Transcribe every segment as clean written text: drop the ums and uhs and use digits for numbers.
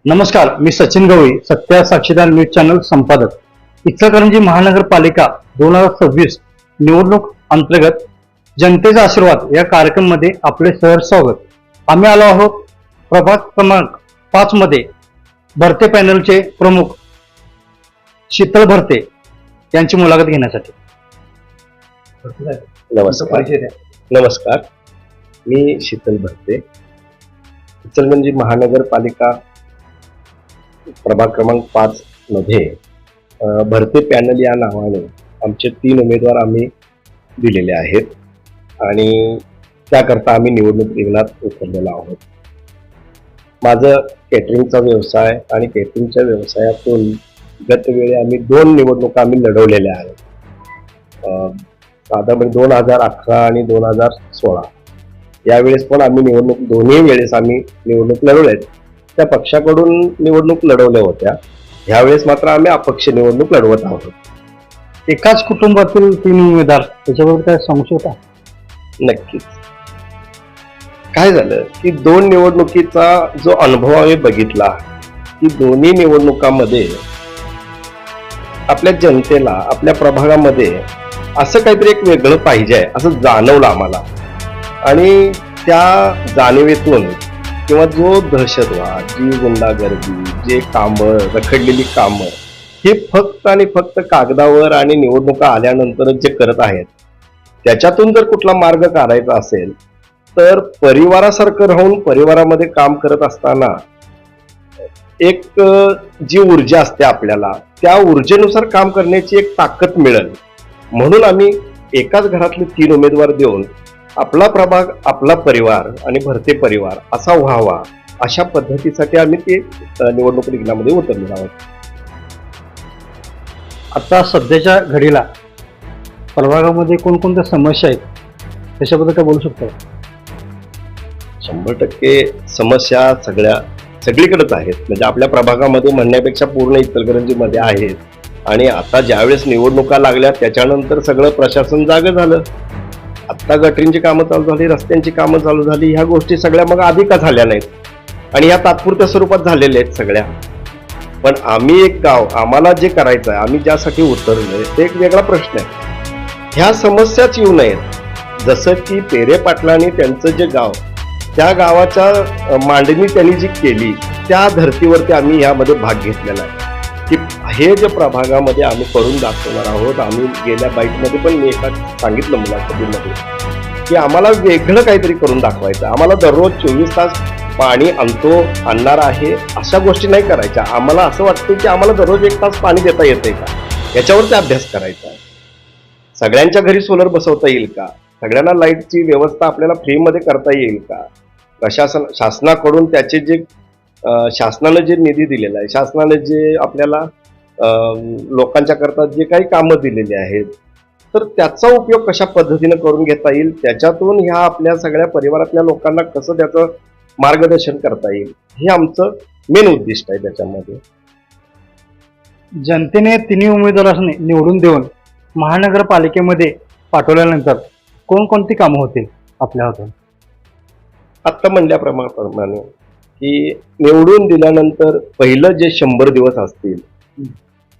नमस्कार, मी सचिन गवळी, सत्या साक्षीदार news channel संपादक. इचलकरंजी महानगरपालिका 2026 निवडणूक अंतर्गत जनतेचा आशीर्वाद या कार्यक्रम मध्ये आपले सहर्ष स्वागत. आम्ही आलो आहोत प्रभाग क्रमांक 5 मध्ये भरते पॅनलचे प्रमुख शीतल भरते यांची मुलाखत घेण्यासाठी. नमस्कार, मी शीतल भरते, इचलकरंजी महानगरपालिका प्रभाग क्रमांक 5 मध्ये भरते पॅनल या नावाने आमचे 3 उमेदवार आम्ही दिलेले आहेत आणि त्याकरता आम्ही निवडणूक रिंगणात उतरलेलो आहोत. माझं केटरिंगचा व्यवसाय आणि केटरिंगच्या व्यवसायातून गतवेळी आम्ही 2 निवडणुका आम्ही लढवलेल्या आहेत. साधारण 2018 आणि 2016 यावेळेस पण आम्ही दोन्ही वेळेस आम्ही निवडणूक लढवल्यात. त्या पक्षाकडून निवडणूक लढवल्या होत्या. ह्यावेळेस मात्र आम्ही अपक्ष निवडणूक लढवत आहोत. एकाच कुटुंबातील 3 उमेदवार, त्याच्याबरोबर काय सांगू शकता? नक्कीच. काय झालं की 2 निवडणुकीचा जो अनुभव आम्ही बघितला की दोन्ही निवडणुकांमध्ये आपल्या जनतेला आपल्या प्रभागामध्ये असं काहीतरी एक वेगळं पाहिजे असं जाणवलं आम्हाला. आणि त्या जाणीवेतून किंवा जो दहशतवाद, जी गुंडागर्दी, जे कामं, रखडलेली कामं हे फक्त आणि फक्त कागदावर आणि निवडणुका आल्यानंतरच जे करत आहेत, त्याच्यातून जर कुठला मार्ग काढायचा असेल तर परिवारासारखं राहून परिवारामध्ये काम करत असताना एक जी ऊर्जा असते आपल्याला, त्या ऊर्जेनुसार काम करण्याची एक ताकद मिळेल म्हणून आम्ही एकाच घरातले 3 उमेदवार देऊन आपला प्रभाग, आपला परिवार आणि भरते परिवार असा व्हावा अशा पद्धतीसाठी आम्ही ते निवडणूक रिंगणामध्ये उतरलेलो आहोत. आता सध्याच्या घडीला प्रभागामध्ये कोणकोणत्या समस्या आहेत त्याच्याबद्दल काय बोलू शकता? 100% समस्या सगळीकडेच आहेत. म्हणजे आपल्या प्रभागामध्ये म्हणण्यापेक्षा पूर्ण इचलकरंजीमध्ये आहेत. आणि आता ज्यावेळेस निवडणुका लागल्या त्याच्यानंतर सगळं प्रशासन जागं झालं. आत्ता गटरींची कामं चालू झाली, रस्त्यांची कामं चालू झाली. ह्या गोष्टी सगळ्या मग आधी का झाल्या नाहीत आणि ह्या तात्पुरत्या स्वरूपात झालेल्या आहेत सगळ्या. पण आम्ही एक गाव, आम्हाला जे करायचं आहे, आम्ही ज्यासाठी उतरलोय ते एक वेगळा प्रश्न आहे. ह्या समस्याच येऊ नयेत. जसं की पेरे पाटलांनी त्यांचं जे गाव, त्या गावाच्या मांडणी त्यांनी जी केली त्या धर्तीवरती आम्ही ह्यामध्ये भाग घेतलेला आहे की हे जे प्रभागामध्ये आम्ही करून दाखवणार आहोत. आम्ही गेल्या बाईटमध्ये पण मी एका सांगितलं मुलाखतीमध्ये की आम्हाला वेगळं काहीतरी करून दाखवायचं. आम्हाला दररोज 24 तास पाणी आणणार आहे अशा गोष्टी नाही करायच्या. आम्हाला असं वाटतं की आम्हाला दररोज 1 तास पाणी देता येतंय का, याच्यावरती अभ्यास करायचा. सगळ्यांच्या घरी सोलर बसवता येईल का, सगळ्यांना लाईटची व्यवस्था आपल्याला फ्रीमध्ये करता येईल का, शासनाकडून त्याचे जे शासनानं जे निधी दिलेला आहे, शासनाने जे आपल्याला लोकांच्या करता जे काही कामं दिलेली आहेत, तर त्याचा उपयोग कशा पद्धतीनं करून घेता येईल, त्याच्यातून ह्या आपल्या सगळ्या परिवारातल्या लोकांना कसं त्याचं मार्गदर्शन करता येईल, हे आमचं मेन उद्दिष्ट आहे. त्याच्यामध्ये जनतेने 3 उमेदवारांनी निवडून देऊन महानगरपालिकेमध्ये पाठवल्यानंतर कोणकोणती कामं होतील आपल्या हातून? आत्ता म्हणल्याप्रमाणे की निवडून दिल्यानंतर पहिलं जे 100 दिवस असतील,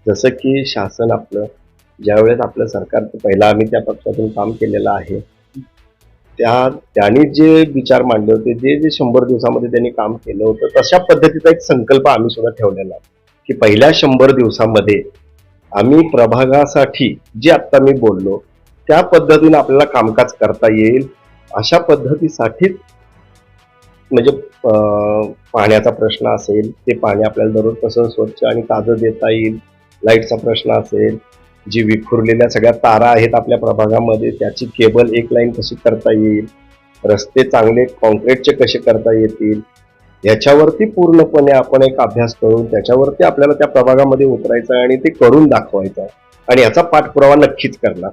जसं की शासन आपलं ज्यावेळेस आपलं सरकारचं पहिलं आम्ही त्या पक्षातून काम केलेलं आहे, त्यांनी जे विचार मांडले होते, जे 100 दिवसामध्ये त्यांनी काम केलं होतं, तशा पद्धतीचा एक संकल्प आम्ही सुद्धा ठेवलेला आहे की पहिल्या 100 दिवसामध्ये आम्ही प्रभागासाठी जे आत्ता मी बोललो त्या पद्धतीने आपल्याला कामकाज करता येईल अशा पद्धतीसाठीच. म्हणजे पाण्याचा प्रश्न असेल, ते पाणी आपल्याला दररोज कसं स्वच्छ आणि ताजं देता येईल, लाईटचा प्रश्न असेल, जी विखुरलेल्या सगळ्या तारा आहेत आपल्या प्रभागामध्ये त्याची केबल एक लाईन कशी करता येईल, रस्ते चांगले कॉन्क्रीटचे कसे करता येतील, ह्याच्यावरती पूर्णपणे आपण एक अभ्यास करून त्याच्यावरती आपल्याला त्या प्रभागामध्ये उतरायचं आहे आणि ते करून दाखवायचं आहे. आणि याचा पाठपुरावा नक्कीच करणार.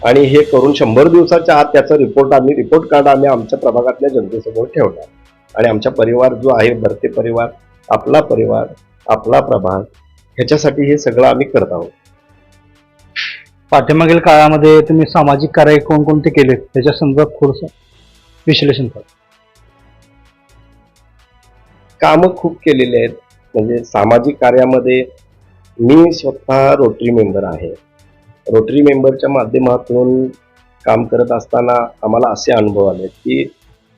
आणि हे करून 100 दिवसाच्या आत त्याचा रिपोर्ट कार्ड आम्ही आमच्या प्रभागातल्या जनतेसमोर ठेवणार. आणि आमचा परिवार जो आहे, भरते परिवार, आपला परिवार, आपला प्रभाग, ह्याच्यासाठी हे सगळं आम्ही करत आहोत. पाठीमागील काळामध्ये तुम्ही सामाजिक कार्य कोणकोणते केले त्याच्या संदर्भात थोडंसं विश्लेषण करा. कामं खूप केलेली आहेत. म्हणजे सामाजिक कार्यामध्ये मी स्वतः रोटरी मेंबर आहे. रोटरी मेंबरच्या माध्यमातून काम करत असताना आम्हाला असे अनुभव आले की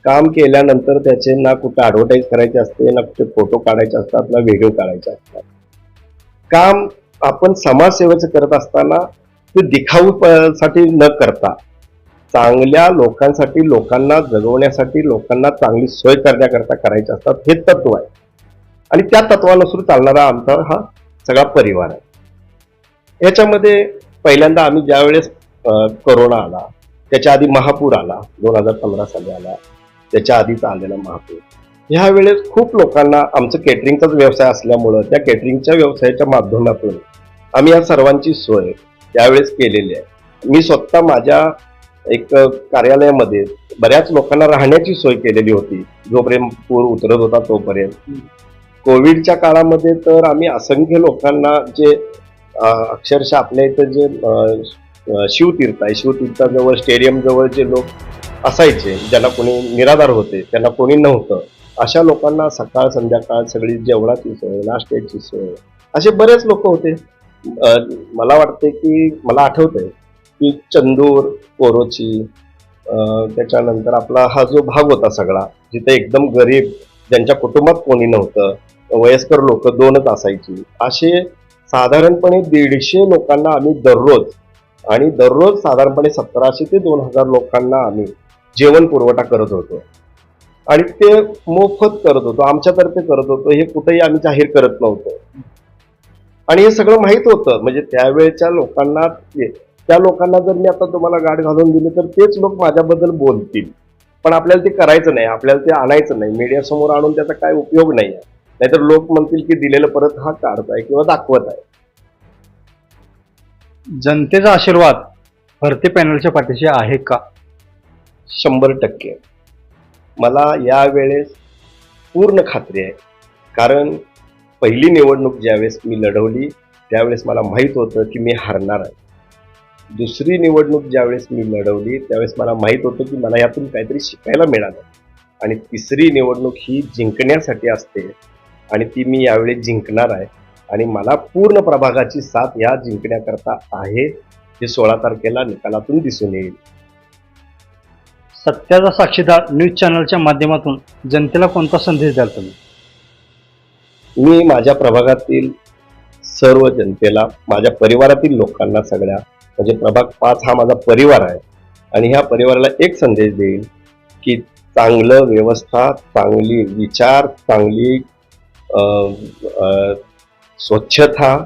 काम केल्यानंतर त्याचे ना कुठे ॲडव्हर्टाईज करायचे असते, ना कुठे फोटो काढायचे असतात, ना व्हिडिओ काढायचे असतात. काम आपण समाजसेवेचं करत असताना ते साठी न करता चांगल्या लोकांसाठी, लोकांना जगवण्यासाठी, लोकांना चांगली सोय करण्याकरता करायचे असतात. हे तत्व आहे आणि त्या तत्वानुसार चालणारा आमचा हा सगळा परिवार आहे. याच्यामध्ये पहिल्यांदा आम्ही ज्यावेळेस कोरोना आला, त्याच्या आधी महापूर आला, 2015 साली आला, त्याच्या आधीचा आलेला महापूर, ह्या वेळेस खूप लोकांना आमचं केटरिंगचाच व्यवसाय असल्यामुळं त्या केटरिंगच्या व्यवसायाच्या माध्यमातून आम्ही या सर्वांची सोय त्यावेळेस केलेली आहे. मी स्वतः माझ्या एक कार्यालयामध्ये बऱ्याच लोकांना राहण्याची सोय केलेली होती जोपर्यंत पूर उतरत होता तोपर्यंत. कोविडच्या काळामध्ये तर आम्ही असंख्य लोकांना जे अक्षरशः आपल्या इथं जे शिवतीर्थ आहे, शिवतीर्थाजवळ स्टेडियम जवळ जे लोक असायचे, ज्यांना कोणी निराधार होते, त्यांना कोणी नव्हतं, अशा लोकांना सकाळ संध्याकाळ सगळी जेवणाची सोय, नाश्त्याची सोय, असे बरेच लोक होते. मला वाटते की मला आठवतंय की चंदूर, कोरोची, त्याच्यानंतर आपला हा जो भाग होता सगळा, जिथे एकदम गरीब, ज्यांच्या कुटुंबात कोणी नव्हतं, वयस्कर लोक 2च असायची, असे साधारणपणे 150 लोकांना आम्ही दररोज साधारणपणे 1700 ते 2000 लोकांना आम्ही जेवण पुरवठा करत होतो आणि ते मोफत करत होतो, आमच्यातर्फे करत होतो. हे कुठेही आम्ही जाहीर करत नव्हतो आणि हे सगळं माहीत होतं. म्हणजे त्यावेळेच्या लोकांना, त्या लोकांना जर मी आता तुम्हाला गाठ घालून दिली तर तेच लोक माझ्याबद्दल बोलतील, पण आपल्याला ते करायचं नाही, आपल्याला ते आणायचं नाही, मीडियासमोर आणून त्याचा काय उपयोग नाही आहे. नाहीतर लोक म्हणतील की दिलेलं परत हा काढताय किंवा दाखवत आहे. जनतेचा आशीर्वाद भरती पॅनलच्या पाठीशी आहे का? 100% मला यावेळेस पूर्ण खात्री आहे. कारण पहिली निवडणूक ज्यावेळेस मी लढवली त्यावेळेस मला माहीत होतं की मी हारणार आहे. दुसरी निवडणूक ज्यावेळेस मी लढवली त्यावेळेस मला माहीत होतं की मला यातून काहीतरी शिकायला मिळालं आणि तिसरी निवडणूक ही जिंकण्यासाठी असते आणि ती मी यावेळी जिंकणार आहे आणि मला पूर्ण प्रभागाची साथ या जिंकण्याकरता आहे, हे 16 तारखेला निकालातून दिसून येईल. सत्याचा साक्षीदार न्यूज चॅनलच्या माध्यमातून जनतेला कोणता संदेश द्याल तुम्ही? मी माझ्या प्रभागातील सर्व जनतेला, माझ्या परिवारातील लोकांना सगळ्या, म्हणजे प्रभाग 5 हा माझा परिवार आहे आणि ह्या परिवाराला एक संदेश देईल की चांगलं व्यवस्था, चांगली विचार, चांगली स्वच्छता,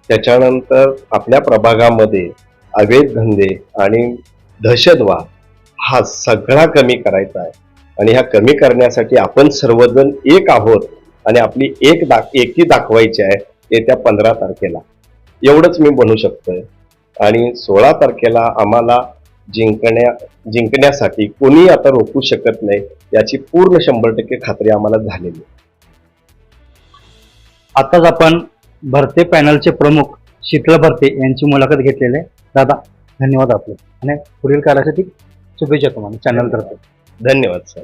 त्याच्यानंतर आपल्या प्रभागामध्ये अवैध धंदे आणि दहशतवाद हा सगळा कमी करायचा आहे आणि ह्या कमी करण्यासाठी आपण सर्वजण एक आहोत आणि आपली एकी दाखवायची आहे येत्या 15 तारखेला. एवढंच मी बनू शकतोय आणि 16 तारखेला आम्हाला जिंकण्यासाठी कोणी आता रोखू शकत नाही याची पूर्ण 100% खात्री आम्हाला झालेली. आताच आपण भरते पॅनलचे प्रमुख शीतल भरते यांची मुलाखत घेतलेली आहे. दादा धन्यवाद आपले आणि पुढील कार्यासाठी शुभेच्छा तुम्हाला चॅनल तर्फे. धन्यवाद सर.